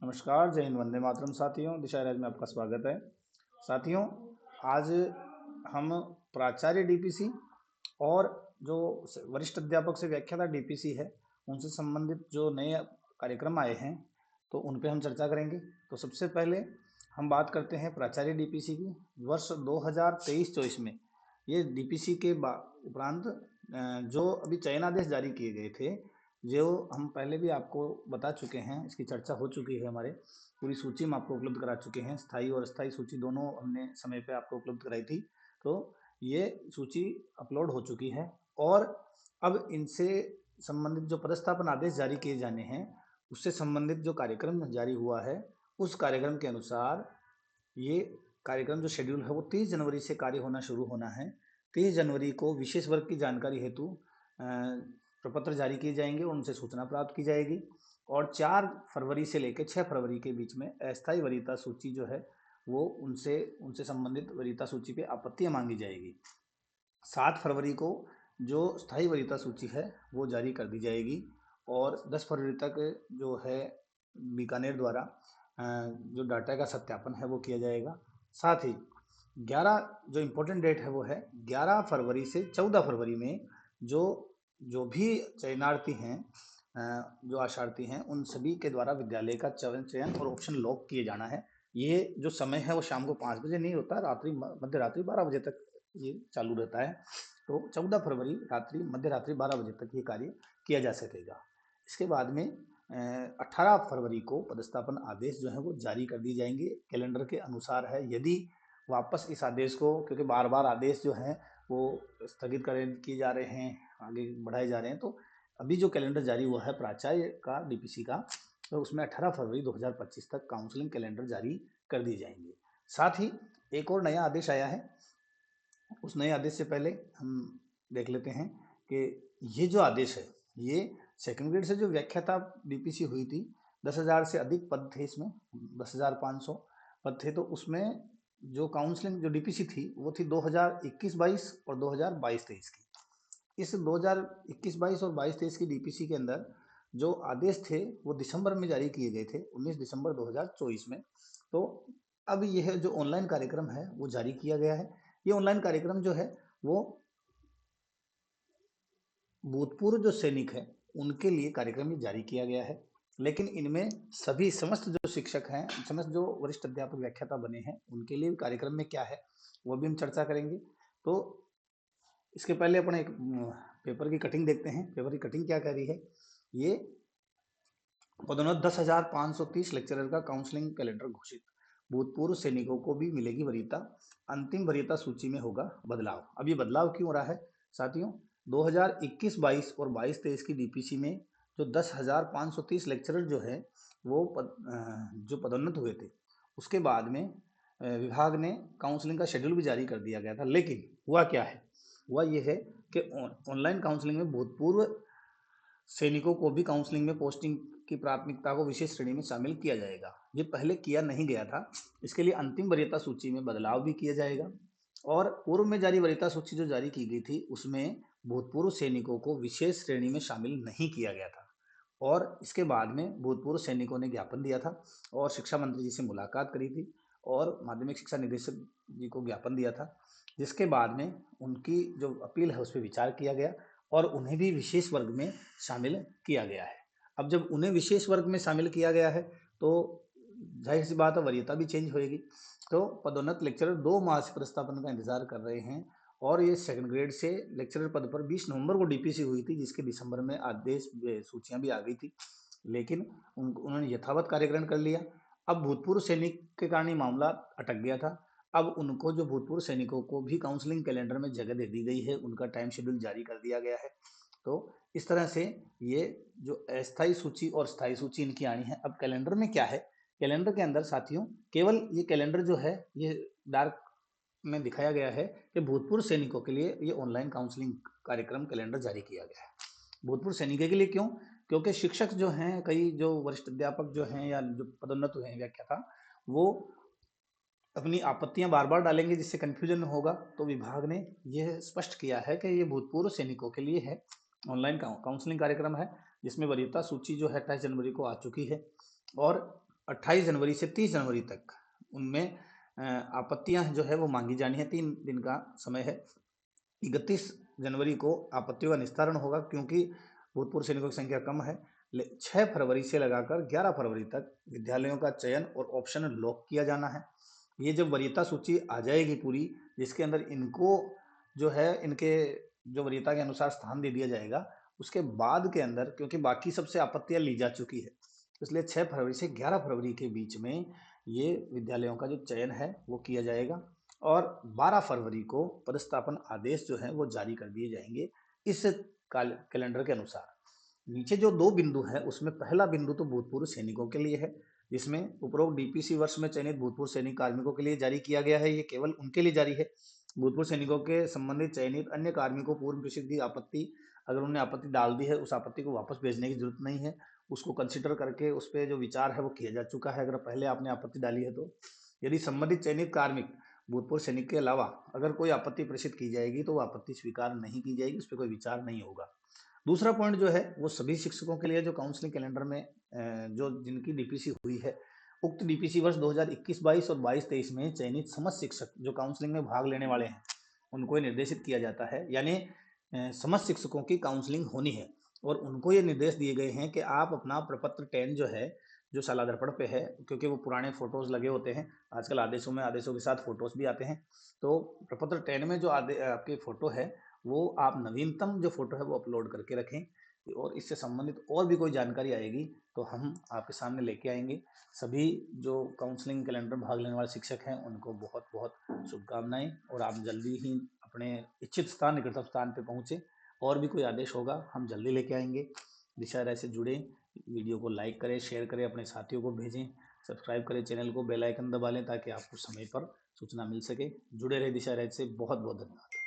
नमस्कार, जय हिंद, वंदे मातरम। साथियों, दिशा राज में आपका स्वागत है। साथियों, आज हम प्राचार्य डीपीसी और जो वरिष्ठ अध्यापक से व्याख्याता डीपीसी है, उनसे संबंधित जो नए कार्यक्रम आए हैं, तो उन पे हम चर्चा करेंगे। तो सबसे पहले हम बात करते हैं प्राचार्य डीपीसी की। वर्ष 2023-24 में ये डीपीसी के उपरांत जो अभी चयनादेश जारी किए गए थे, जो हम पहले भी आपको बता चुके हैं, इसकी चर्चा हो चुकी है, हमारे पूरी सूची हम आपको उपलब्ध करा चुके हैं। स्थायी और अस्थायी सूची दोनों हमने समय पे आपको उपलब्ध कराई थी। तो ये सूची अपलोड हो चुकी है और अब इनसे संबंधित जो पदस्थापन आदेश जारी किए जाने हैं, उससे संबंधित जो कार्यक्रम जारी हुआ है, उस कार्यक्रम के अनुसार ये कार्यक्रम जो शेड्यूल है वो 30 जनवरी से कार्य होना शुरू होना है। 30 जनवरी को विशेष वर्ग की जानकारी हेतु प्रपत्र जारी किए जाएंगे और उनसे सूचना प्राप्त की जाएगी। और 4 फरवरी से लेकर 6 फरवरी के बीच में अस्थायी वरीयता सूची जो है वो उनसे उनसे संबंधित वरीयता सूची पे आपत्तियां मांगी जाएगी। 7 फरवरी को जो स्थायी वरीयता सूची है वो जारी कर दी जाएगी और 10 फरवरी तक जो है बीकानेर द्वारा जो डाटा का सत्यापन है वो किया जाएगा। साथ ही 11 जो इम्पोर्टेंट डेट है वो है 11 फरवरी से 14 फरवरी में जो जो भी चयनार्थी हैं, जो आशार्थी हैं, उन सभी के द्वारा विद्यालय का चयन और ऑप्शन लॉक किए जाना है। ये जो समय है वो शाम को 5 बजे नहीं होता, रात्रि मध्य रात्रि 12 बजे तक ये चालू रहता है। तो 14 फरवरी मध्य रात्रि 12 बजे तक ये कार्य किया जा सकेगा। इसके बाद में 18 फरवरी को पदस्थापन आदेश जो है वो जारी कर दी जाएंगे, कैलेंडर के अनुसार है। यदि वापस इस आदेश को, क्योंकि बार बार आदेश जो हैं वो स्थगित किए जा रहे हैं, आगे बढ़ाए जा रहे हैं, तो अभी जो कैलेंडर जारी हुआ है प्राचार्य का डीपीसी का, तो उसमें 18 फरवरी 2025 तक काउंसलिंग कैलेंडर जारी कर दी जाएंगे। साथ ही एक और नया आदेश आया है। उस नए आदेश से पहले हम देख लेते हैं कि ये जो आदेश है, ये सेकंड ग्रेड से जो व्याख्याता डीपीसी हुई थी, 10,000 से अधिक पद थे इसमें, 10,500 पद थे। तो उसमें जो काउंसलिंग जो डीपीसी थी वो थी 2021-22 और 2022-23 की। इस 2021-22 और 22-23 की डीपीसी के अंदर जो आदेश थे वो दिसंबर में जारी किए गए थे, 19 दिसंबर 2024 में। तो अब यह जो ऑनलाइन कार्यक्रम है वो जारी किया गया है। ये ऑनलाइन कार्यक्रम जो है वो भूतपूर्व जो सैनिक हैं उनके लिए कार्यक्रम जारी किया गया है, लेकिन इनमें सभी समस्त जो शिक्षक हैं, समस्त जो वरिष्ठ अध्यापक व्याख्याता बने हैं, उनके लिए कार्यक्रम में क्या है वो भी हम चर्चा करेंगे। तो इसके पहले अपन एक पेपर की कटिंग देखते हैं। पेपर की कटिंग क्या कह रही है, ये पदोन्नत 10,530 लेक्चरर का काउंसलिंग कैलेंडर घोषित, भूतपूर्व सैनिकों को भी मिलेगी वरीयता, अंतिम वरीयता सूची में होगा बदलाव। अब ये बदलाव क्यों हो रहा है साथियों? 2021-22 और 22-23 की डीपीसी में जो 10,530 लेक्चरर जो है वो जो पदोन्नत हुए थे, उसके बाद में विभाग ने काउंसलिंग का शेड्यूल भी जारी कर दिया गया था। लेकिन हुआ क्या है, हुआ ये है कि ऑनलाइन काउंसलिंग में भूतपूर्व सैनिकों को भी काउंसलिंग में पोस्टिंग की प्राथमिकता को विशेष श्रेणी में शामिल किया जाएगा। ये पहले किया नहीं गया था। इसके लिए अंतिम वरीयता सूची में बदलाव भी किया जाएगा। और पूर्व में जारी वरीयता सूची जो जारी की गई थी उसमें भूतपूर्व सैनिकों को विशेष श्रेणी में शामिल नहीं किया गया था। और इसके बाद में भूतपूर्व सैनिकों ने ज्ञापन दिया था और शिक्षा मंत्री जी से मुलाकात करी थी और माध्यमिक शिक्षा निदेशक जी को ज्ञापन दिया था, जिसके बाद में उनकी जो अपील है उस पर विचार किया गया और उन्हें भी विशेष वर्ग में शामिल किया गया है। अब जब उन्हें विशेष वर्ग में शामिल किया गया है तो जाहिर सी बात है वरीयता भी चेंज होएगी। तो पदोन्नत लेक्चरर 2 माह से प्रस्तापन का इंतजार कर रहे हैं और ये सेकंड ग्रेड से लेक्चरर पद पर 20 नवंबर को डीपीसी हुई थी, जिसके दिसंबर में आदेश सूचियां भी आ गई थी, लेकिन उन्होंने यथावत कार्यक्रम कर लिया। अब भूतपूर्व सैनिक के कारण ये मामला अटक गया था। अब उनको, जो भूतपूर्व सैनिकों को भी काउंसलिंग कैलेंडर में जगह दे दी गई है, उनका टाइम शेड्यूल जारी कर दिया गया है। तो इस तरह से ये जो अस्थायी सूची और स्थायी सूची इनकी आनी है। अब कैलेंडर में क्या है, कैलेंडर के अंदर साथियों केवल ये कैलेंडर जो है ये डार्क में दिखाया गया है कि भूतपूर्व सैनिकों के लिए ये ऑनलाइन काउंसलिंग कार्यक्रम कैलेंडर जारी किया गया है। भूतपूर्व सैनिकों के लिए क्यों? क्योंकि शिक्षक जो हैं, कई जो वरिष्ठ अध्यापक जो हैं या जो पदोन्नत हुए हैं व्याख्याता, वो अपनी आपत्तियां बार बार डालेंगे जिससे कंफ्यूजन होगा। तो विभाग ने यह स्पष्ट किया है कि ये भूतपूर्व सैनिकों के लिए है, ऑनलाइन काउंसलिंग कार्यक्रम है, जिसमें वरीयता सूची जो है 28 जनवरी को आ चुकी है। और 28 जनवरी से 30 जनवरी तक उनमें आपत्तियां जो है वो मांगी जानी है। 3 दिन का समय है। 31 जनवरी को आपत्तियों का निस्तारण होगा, क्योंकि भूतपूर्व सैनिकों की संख्या कम है। 6 फरवरी से लगाकर 11 फरवरी तक विद्यालयों का चयन और ऑप्शन लॉक किया जाना है। ये जब वरीयता सूची आ जाएगी पूरी, जिसके अंदर इनको जो है इनके जो वरीयता के अनुसार स्थान दे दिया जाएगा, उसके बाद के अंदर, क्योंकि बाकी सबसे आपत्तियां ली जा चुकी है, इसलिए 6 फरवरी से 11 फरवरी के बीच में ये विद्यालयों का जो चयन है वो किया जाएगा और 12 फरवरी को पदस्थापन आदेश जो है वो जारी कर दिए जाएंगे इस कैलेंडर के अनुसार। नीचे जो 2 बिंदु है उसमें पहला बिंदु तो भूतपूर्व सैनिकों के लिए है, जिसमें उपरोक्त डीपीसी वर्ष में चयनित भूतपूर्व सैनिक कार्मिकों के लिए जारी किया गया है। ये केवल उनके लिए जारी है। भूतपूर्व सैनिकों के संबंधित चयनित अन्य कार्मिकों पूर्व प्रेषित की आपत्ति, अगर उन्होंने आपत्ति डाल दी है, उस आपत्ति को वापस भेजने की जरूरत नहीं है। उसको कंसिडर करके उस पर जो विचार है वो किया जा चुका है, अगर पहले आपने आपत्ति डाली है तो। यदि संबंधित चयनित कार्मिक भूतपूर्व सैनिक के अलावा अगर कोई आपत्ति प्रेषित की जाएगी तो वो आपत्ति स्वीकार नहीं की जाएगी, उस पर कोई विचार नहीं होगा। दूसरा पॉइंट जो है वो सभी शिक्षकों के लिए जो काउंसलिंग कैलेंडर में जो जिनकी डीपीसी हुई है, उक्त डीपीसी वर्ष 2021-22 और 22-23 में चयनित समस्त शिक्षक जो काउंसलिंग में भाग लेने वाले हैं उनको ये निर्देशित किया जाता है, यानी समस्त शिक्षकों की काउंसलिंग होनी है और उनको ये निर्देश दिए गए हैं कि आप अपना प्रपत्र 10 जो है, जो शाला दर्पण पे है, क्योंकि वो पुराने फोटोज लगे होते हैं, आजकल आदेशों के साथ फोटोज भी आते हैं, तो प्रपत्र 10 में जो आपकी फोटो है वो आप नवीनतम जो फोटो है वो अपलोड करके रखें। और इससे संबंधित और भी कोई जानकारी आएगी तो हम आपके सामने लेके आएंगे। सभी जो काउंसलिंग कैलेंडर में भाग लेने वाले शिक्षक हैं उनको बहुत बहुत शुभकामनाएं और आप जल्दी ही अपने इच्छित स्थान, निकटतम स्थान पे पहुंचे। और भी कोई आदेश होगा हम जल्दी लेके आएंगे। दिशा राय से जुड़े, वीडियो को लाइक करें, शेयर करें, अपने साथियों को भेजें, सब्सक्राइब करें चैनल को, बेल आइकन दबा लें ताकि आपको समय पर सूचना मिल सके। जुड़े रहे दिशा राय से। बहुत बहुत धन्यवाद।